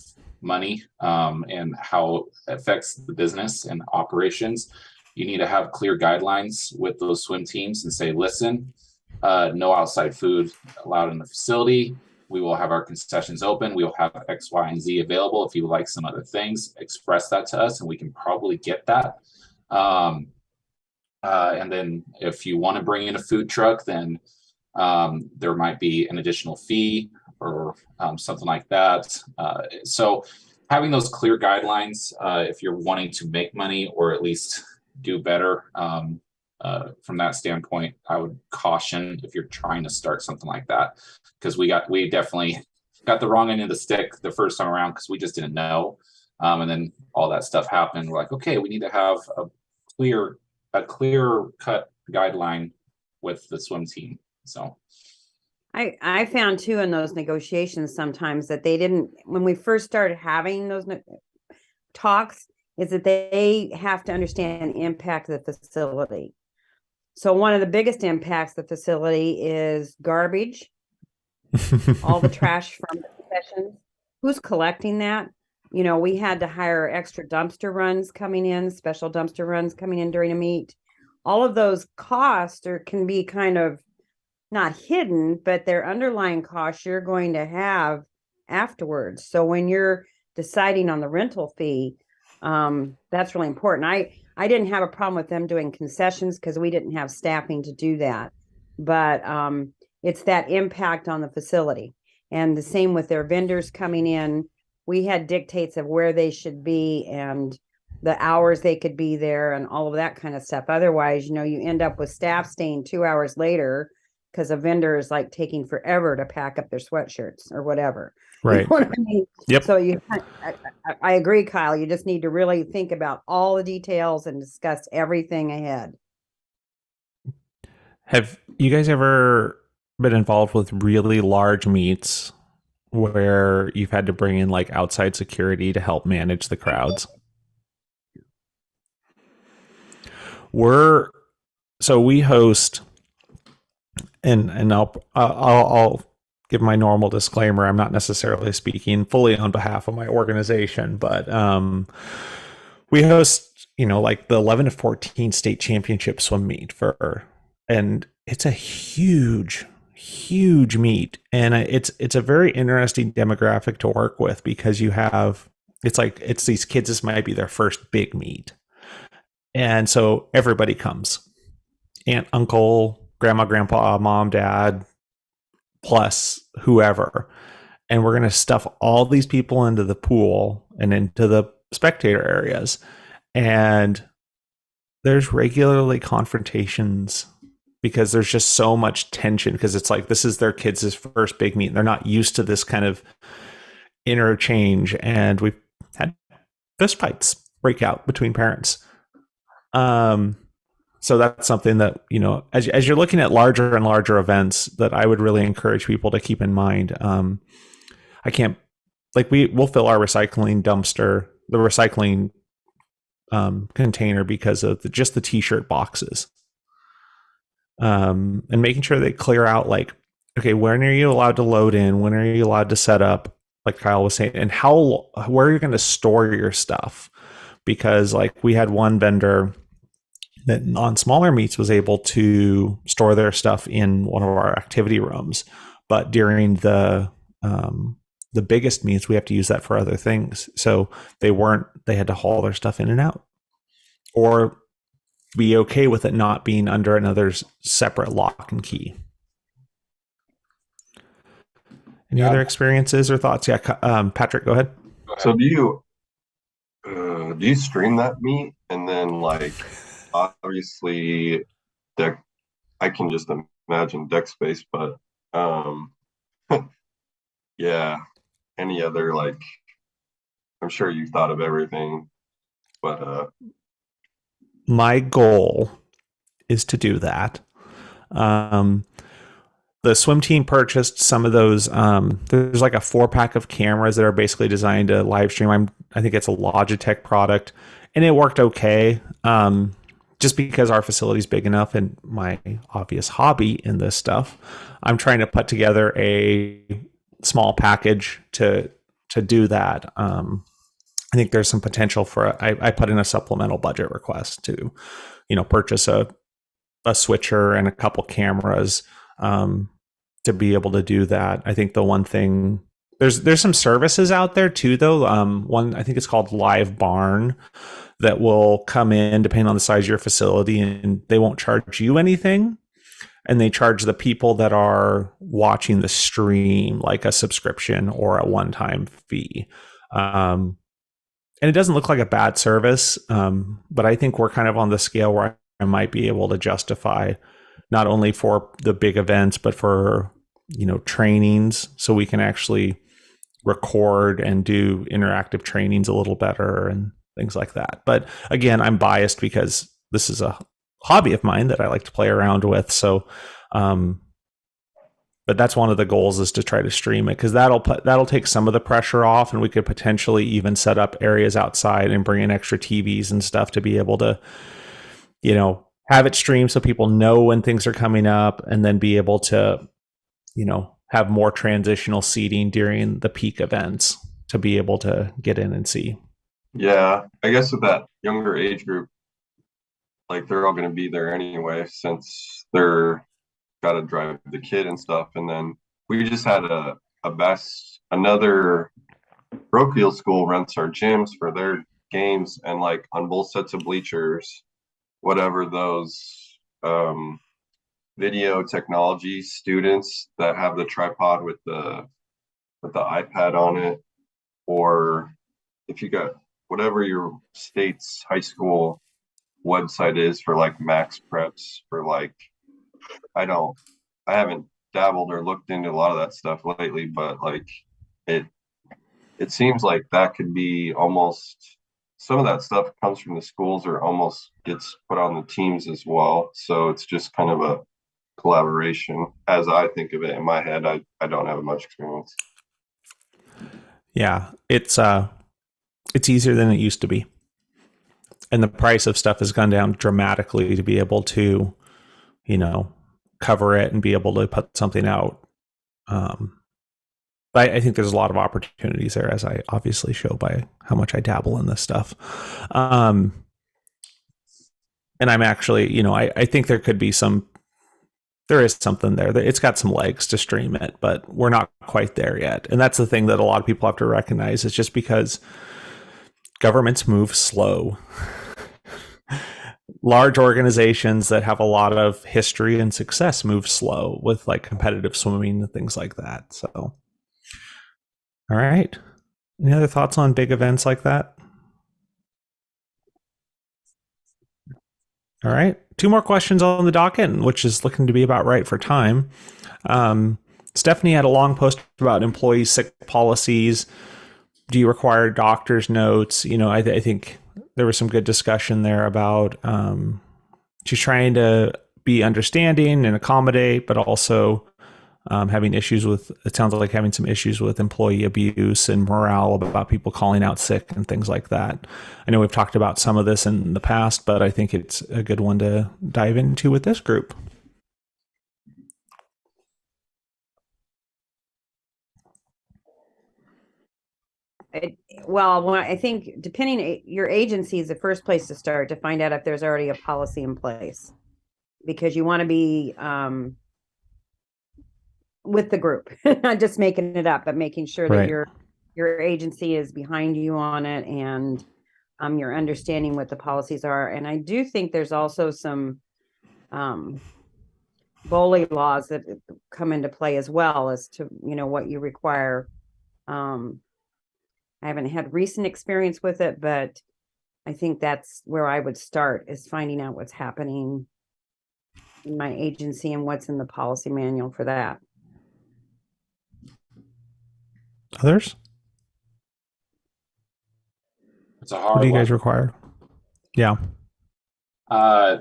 money and how it affects the business and operations, you need to have clear guidelines with those swim teams and say, listen, no outside food allowed in the facility. We will have our concessions open. We will have X, Y, and Z available. If you would like some other things, express that to us and we can probably get that. And then if you want to bring in a food truck, then there might be an additional fee or something like that. So having those clear guidelines, if you're wanting to make money or at least do better from that standpoint, I would caution if you're trying to start something like that, because we definitely got the wrong end of the stick the first time around because we just didn't know. And then all that stuff happened. We're like, okay, we need to have a clear cut guideline with the swim team. So I found too in those negotiations sometimes that they didn't, when we first started having those talks, is that they have to understand the impact of the facility. So one of the biggest impacts of the facility is garbage, all the trash from the concessions. Who's collecting that? You know, we had to hire extra dumpster runs coming in, special dumpster runs coming in during a meet. All of those costs can be kind of not hidden, but they're underlying costs you're going to have afterwards. So when you're deciding on the rental fee, that's really important. I didn't have a problem with them doing concessions because we didn't have staffing to do that. But it's that impact on the facility. And the same with their vendors coming in. We had dictates of where they should be and the hours they could be there and all of that kind of stuff. Otherwise, you know, you end up with staff staying 2 hours later because a vendor is like taking forever to pack up their sweatshirts or whatever. Right. You know what I mean? Yep. So I agree, Kyle. You just need to really think about all the details and discuss everything ahead. Have you guys ever been involved with really large meets where you've had to bring in like outside security to help manage the crowds? We host, and I'll give my normal disclaimer. I'm not necessarily speaking fully on behalf of my organization, but we host, you know, like the 11 to 14 state championship swim meet and it's a huge meet, and it's a very interesting demographic to work with because it's these kids, this might be their first big meet, and so everybody comes, aunt, uncle, grandma, grandpa, mom, dad, plus whoever, and we're going to stuff all these people into the pool and into the spectator areas, and there's regularly confrontations because there's just so much tension because it's like this is their kids' first big meet and they're not used to this kind of interchange, and we've had fist fights break out between parents. So that's something that, you know, as you're looking at larger and larger events, that I would really encourage people to keep in mind. I can't, like, we'll fill our recycling dumpster, the recycling container, because of just the t-shirt boxes. And making sure they clear out, like, okay, when are you allowed to load in? When are you allowed to set up? Like Kyle was saying, and where you're going to store your stuff. Because like we had one vendor that on smaller meets was able to store their stuff in one of our activity rooms, but during the biggest meets, we have to use that for other things. So they had to haul their stuff in and out, or be okay with it not being under another's separate lock and key. Any other experiences or thoughts? Yeah, Patrick, go ahead. So do you stream that meet, and then like obviously deck, I can just imagine deck space, but yeah, any other, like, I'm sure you've thought of everything, but my goal is to do that. The swim team purchased some of those. There's like a 4-pack of cameras that are basically designed to live stream. I think it's a Logitech product, and it worked okay. Just because our facility is big enough, and my obvious hobby in this stuff, I'm trying to put together a small package to to do that. I think there's some potential for I put in a supplemental budget request to, purchase a switcher and a couple cameras to be able to do that. I think the one thing there's some services out there too, though. One, I think it's called Live Barn, that will come in depending on the size of your facility, and they won't charge you anything, and they charge the people that are watching the stream like a subscription or a one-time fee. And it doesn't look like a bad service, but I think we're kind of on the scale where I might be able to justify not only for the big events, but for trainings, so we can actually record and do interactive trainings a little better and things like that. But again, I'm biased because this is a hobby of mine that I like to play around with. So, but that's one of the goals, is to try to stream it, because that'll take some of the pressure off, and we could potentially even set up areas outside and bring in extra TVs and stuff to be able to, have it streamed so people know when things are coming up, and then be able to, have more transitional seating during the peak events to be able to get in and see. Yeah, I guess with that younger age group, like they're all going to be there anyway, since they're got to drive the kid and stuff. And then we just had another parochial school rents our gyms for their games, and like on both sets of bleachers, whatever those video technology students that have the tripod with the iPad on it, or if you got whatever your state's high school website is for like max preps for like, I haven't dabbled or looked into a lot of that stuff lately, but like it seems like that could be almost, some of that stuff comes from the schools or almost gets put on the teams as well. So it's just kind of a collaboration, as I think of it in my head. I don't have much experience. Yeah, it's easier than it used to be, and the price of stuff has gone down dramatically to be able to, cover it and be able to put something out. But I think there's a lot of opportunities there, as I obviously show by how much I dabble in this stuff. And I'm actually, I think there is something there. It's got some legs to stream it, but we're not quite there yet. And that's the thing that a lot of people have to recognize. It's just because governments move slow. Large organizations that have a lot of history and success move slow with like competitive swimming and things like that. So, all right. Any other thoughts on big events like that? All right. 2 more questions on the docket, which is looking to be about right for time. Stephanie had a long post about employee sick policies. Do you require doctor's notes? I think there was some good discussion there about she's trying to be understanding and accommodate, but also having issues with, it sounds like having some issues with employee abuse and morale about people calling out sick and things like that. I know we've talked about some of this in the past, but I think it's a good one to dive into with this group. I think depending, your agency is the first place to start to find out if there's already a policy in place, because you want to be with the group, not just making it up, but making sure that your agency is behind you on it, and you're understanding what the policies are. And I do think there's also some BOLI laws that come into play as well as to what you require. I haven't had recent experience with it, but I think that's where I would start, is finding out what's happening in my agency and what's in the policy manual for that. Others? It's a hard What do you one. guys require? Yeah. I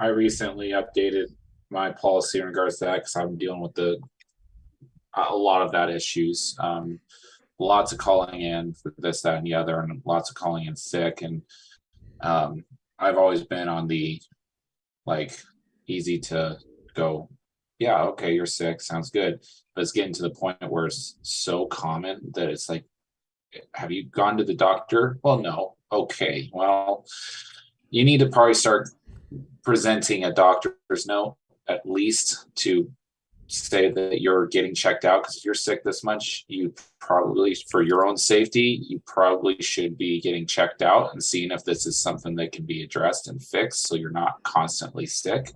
recently updated my policy in regards to that, because I'm dealing with a lot of that issues. Lots of calling in for this, that, and the other, and lots of calling in sick. And I've always been on the easy to go, yeah, okay, you're sick, sounds good. But it's getting to the point where it's so common that it's like, have you gone to the doctor? Well, no. Okay. Well, you need to probably start presenting a doctor's note at least to say that you're getting checked out, because if you're sick this much, you probably, for your own safety, you probably should be getting checked out and seeing if this is something that can be addressed and fixed so you're not constantly sick.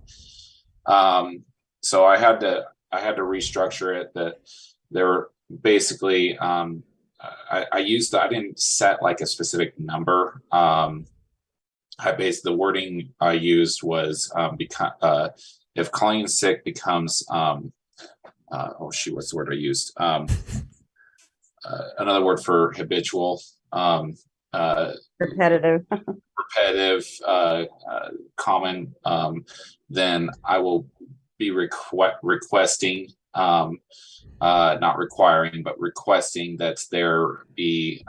So I had to restructure it that there were basically I didn't set like a specific number. The wording I used was if calling sick becomes what's the word I used? Another word for habitual, Repetitive. common, then I will be requesting, not requiring, but requesting that there be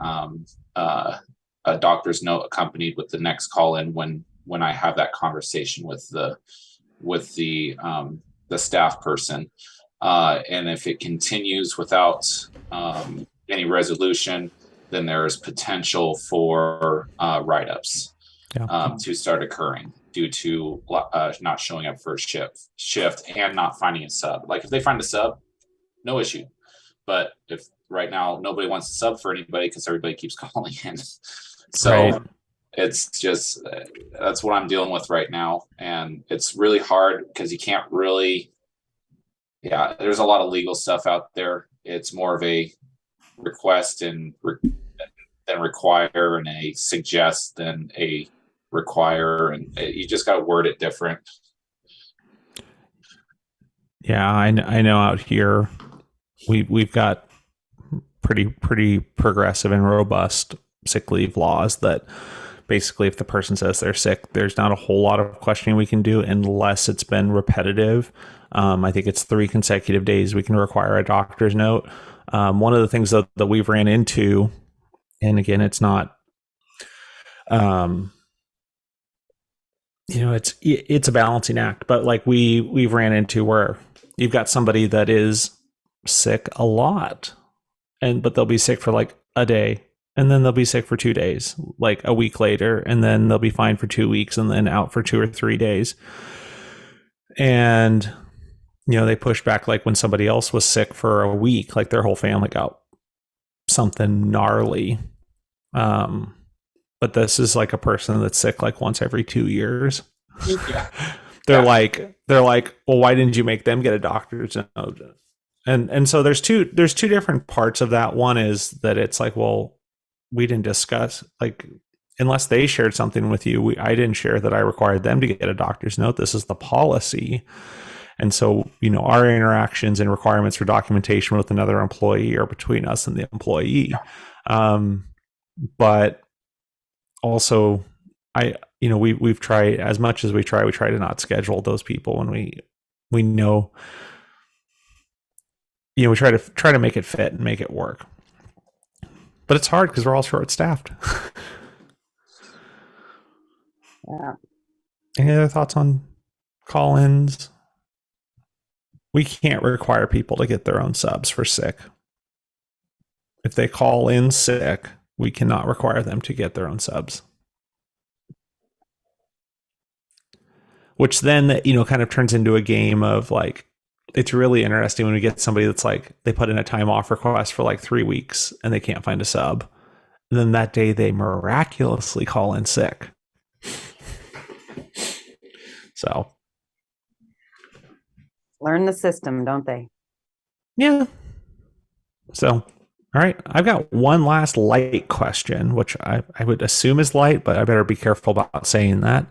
a doctor's note accompanied with the next call in when I have that conversation with the staff person. And if it continues without any resolution, then there is potential for write-ups to start occurring due to not showing up for a shift and not finding a sub. Like if they find a sub, no issue. But if right now nobody wants to sub for anybody because everybody keeps calling in, so it's just that's what I'm dealing with right now, and it's really hard because you can't really. Yeah, there's a lot of legal stuff out there. It's more of a request than require, and a suggest than a require, and you just got to word it different. Yeah, I know out here we've got pretty progressive and robust sick leave laws that basically if the person says they're sick, there's not a whole lot of questioning we can do unless it's been repetitive. I think it's 3 consecutive days we can require a doctor's note. One of the things that we've ran into, and again, it's not, it's a balancing act, but like we've ran into where you've got somebody that is sick a lot, but they'll be sick for like a day, and then they'll be sick for 2 days, like a week later, and then they'll be fine for 2 weeks and then out for 2 or 3 days. And they pushed back like when somebody else was sick for a week, like their whole family got something gnarly. But this is like a person that's sick like once every 2 years. Yeah. They're like, well, why didn't you make them get a doctor's note? And so there's two different parts of that. One is that it's like, well, we didn't discuss, like, unless they shared something with you, I didn't share that I required them to get a doctor's note. This is the policy. And so, our interactions and requirements for documentation with another employee are between us and the employee. But also, we've tried as much as we try to not schedule those people when we know, we try to make it fit and make it work. But it's hard because we're all short-staffed. Yeah. Any other thoughts on call-ins? We can't require people to get their own subs for sick. If they call in sick, we cannot require them to get their own subs. Which then, kind of turns into a game of like, it's really interesting when we get somebody that's like, they put in a time off request for like 3 weeks and they can't find a sub. And then that day they miraculously call in sick. So. Learn the system, don't they? Yeah. So, all right. I've got one last light question, which I would assume is light, but I better be careful about saying that.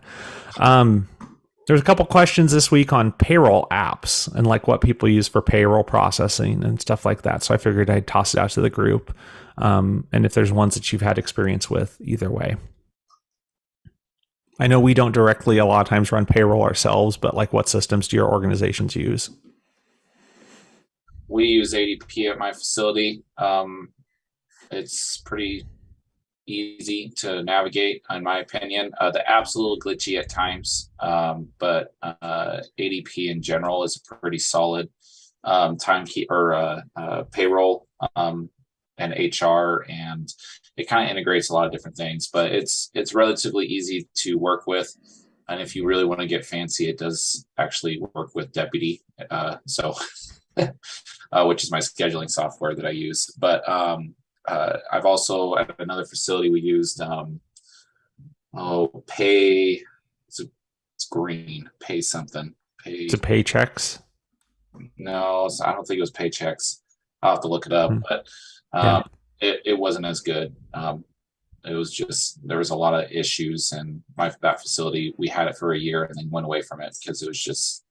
There's a couple questions this week on payroll apps and like what people use for payroll processing and stuff like that. So I figured I'd toss it out to the group. And if there's ones that you've had experience with, either way. I know we don't directly a lot of times run payroll ourselves, but like what systems do your organizations use? We use ADP at my facility. It's pretty easy to navigate, in my opinion. The app's a little glitchy at times, but ADP in general is a pretty solid payroll HR, and it kind of integrates a lot of different things, but it's relatively easy to work with. And if you really want to get fancy, it does actually work with Deputy. Which is my scheduling software that I use. But I've also at another facility we used Pay. It's green. Pay something. Pay. To paychecks. No, I don't think it was Paychecks. I'll have to look it up, but it wasn't as good. It was just there was a lot of issues, and that facility we had it for a year and then went away from it because it was just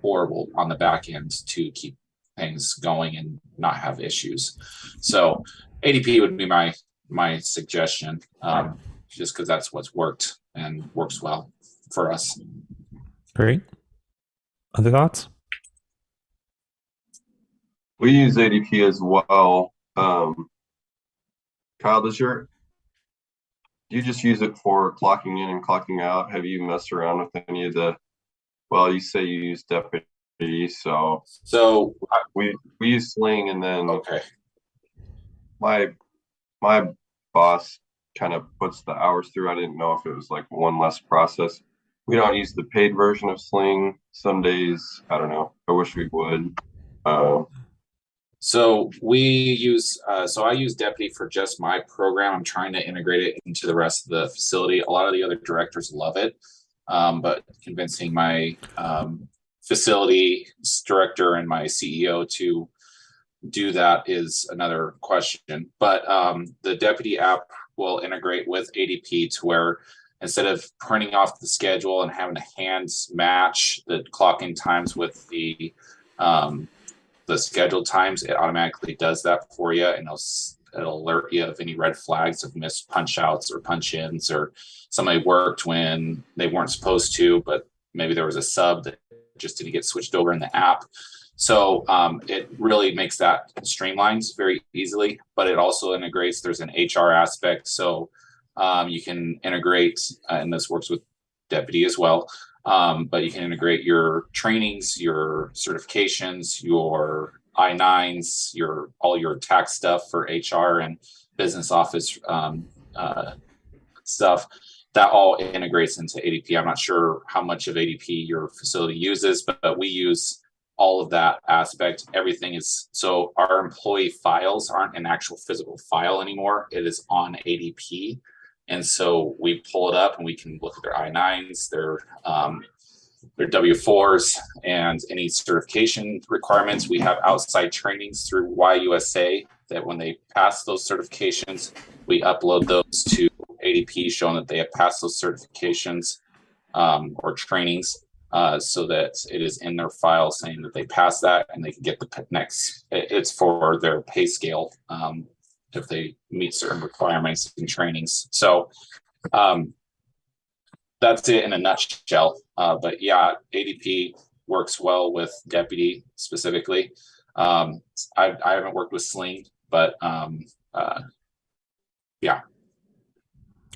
horrible on the back end to keep things going and not have issues. So ADP would be my suggestion, just because that's what's worked and works well for us. Great. Other thoughts? We use ADP as well. Kyle, do you just use it for clocking in and clocking out? Have you messed around with any of the, well, you say you use Deputy, so we use Sling, and then okay, my boss kind of puts the hours through. I didn't know if it was like one less process. We don't use the paid version of Sling. Some days, I don't know. I wish we would. So we use, I use Deputy for just my program. I'm trying to integrate it into the rest of the facility. A lot of the other directors love it, but convincing my facility director and my CEO to do that is another question. But the Deputy app will integrate with ADP to where instead of printing off the schedule and having to hand match the clock-in times with the scheduled times, it automatically does that for you, and it'll alert you of any red flags of missed punch outs or punch ins, or somebody worked when they weren't supposed to, but maybe there was a sub that just didn't get switched over in the app. So it really makes that streamlined very easily, but it also integrates, there's an HR aspect. So you can integrate, and this works with Deputy as well, but you can integrate your trainings, your certifications, your I-9s, all your tax stuff for HR and business office stuff. That all integrates into ADP. I'm not sure how much of ADP your facility uses, but we use all of that aspect. Everything is, so our employee files aren't an actual physical file anymore. It is on ADP. And so we pull it up and we can look at their I-9s, their W-4s, and any certification requirements. We have outside trainings through YUSA that when they pass those certifications, we upload those to ADP showing that they have passed those certifications or trainings, so that it is in their file saying that they passed that, and they can get the next, it's for their pay scale if they meet certain requirements and trainings. So that's it in a nutshell. But yeah, ADP works well with Deputy specifically. I haven't worked with Sling, but yeah.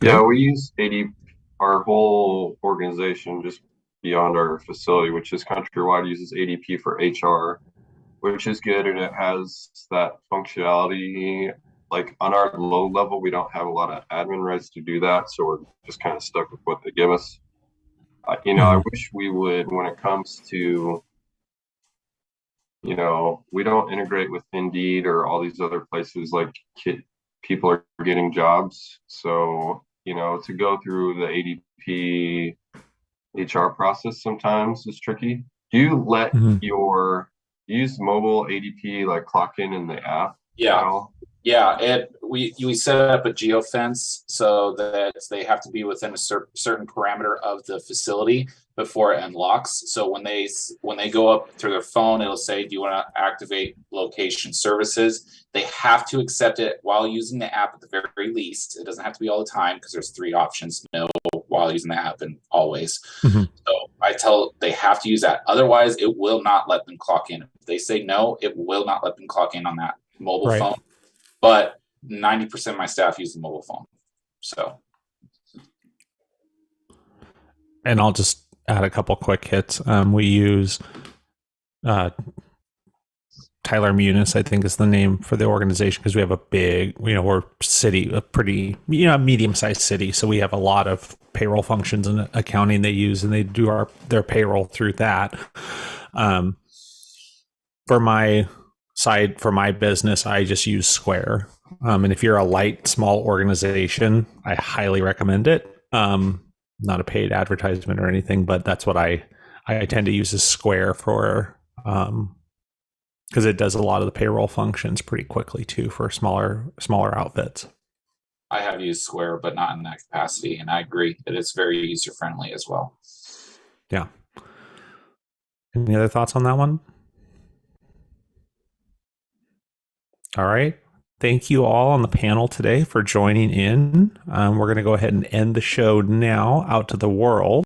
Yeah, we use ADP, our whole organization, just beyond our facility, which is countrywide, uses ADP for HR, which is good, and it has that functionality. Like on our low level, we don't have a lot of admin rights to do that, so we're just kind of stuck with what they give us. I wish we would, when it comes to, we don't integrate with Indeed or all these other places like people are getting jobs. So, to go through the ADP HR process sometimes is tricky. Do you let use mobile ADP, like clock in the app? Yeah. Yeah, we set up a geofence so that they have to be within a certain parameter of the facility before it unlocks. So when they go up to their phone, it'll say, do you want to activate location services? They have to accept it while using the app at the very least. It doesn't have to be all the time, because there's 3 options: no, while using the app, and always. So they have to use that. Otherwise, it will not let them clock in. If they say no, it will not let them clock in on that mobile phone. But 90% of my staff use the mobile phone. So, and I'll just add a couple quick hits. We use Tyler Munis, I think is the name for the organization, because we have a big, we're city, a pretty, medium-sized city. So we have a lot of payroll functions and accounting they use, and they do their payroll through that. For my side, for my business, I just use Square. And if you're a light, small organization, I highly recommend it. Not a paid advertisement or anything, but that's what I tend to use is Square for, because it does a lot of the payroll functions pretty quickly too for smaller outfits. I have used Square, but not in that capacity, and I agree that it's very user friendly as well. Yeah. Any other thoughts on that one? All right. Thank you all on the panel today for joining in. We're going to go ahead and end the show now out to the world.